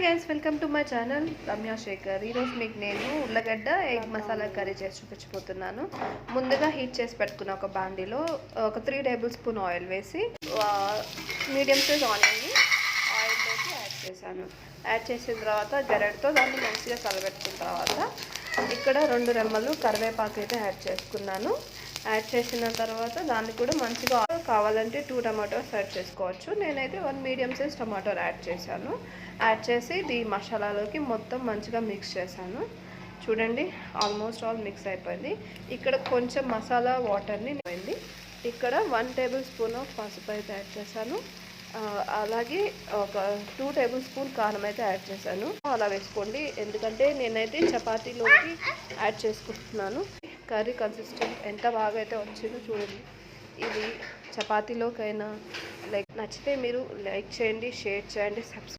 Hi guys, welcome to my channel Ramya Shekhar. ఈరోజు మీకు నేను ఉల్లగడ్డ ఎగ్ మసాలా కర్రీ చేసి చూపించబోతున్నాను. ముందుగా హీట్ చేసి పెట్టుకున్న ఒక బాండీలో ఒక 3 టేబుల్ స్పూన్ ఆయిల్ వేసి మీడియం సైజ్ ఆనియన్ని ఆయిల్లోకి యాడ్ చేశాను. యాడ్ చేసిన తర్వాత గరెడతో దాన్ని మంచిగా కలబెట్టుకున్న తర్వాత ఇక్కడ 2 రెమ్మలు కరివేపాకు అయితే యాడ్ చేసుకున్నాను. యాడ్ చేసిన తర్వాత దాన్ని కూడా మంచిగా కావాలంటే 2 టమాటోస్ యాడ్ చేసుకోవచ్చు. నేనైతే 1 మీడియం సైజ్ టమాటో యాడ్ చేశాను. యాడ్ చేసి ఈ మసాలాలోకి మొత్తం మంచిగా మిక్స్ చేశాను. చూడండి, ఆల్మోస్ట్ ఆల్ మిక్స్ అయిపోయింది. ఇక్కడ కొంచెం మసాలా వాటర్ని పోయింది. ఇక్కడ 1 టేబుల్ స్పూన్ ఆఫ్ పసుపు అయితే యాడ్ చేశాను. అలాగే ఒక 2 టేబుల్ స్పూన్ కారం అయితే యాడ్ చేశాను. అలా వేసుకోండి, ఎందుకంటే నేనైతే చపాతీలోకి యాడ్ చేసుకుంటున్నాను. కర్రీ కన్సిస్టెంట్ ఎంత బాగా అయితే వచ్చిందో చూడండి. ఇది చపాతీలోకైనా నచ్చితే మీరు లైక్ చేయండి, షేర్ చేయండి, సబ్స్క్రైబ్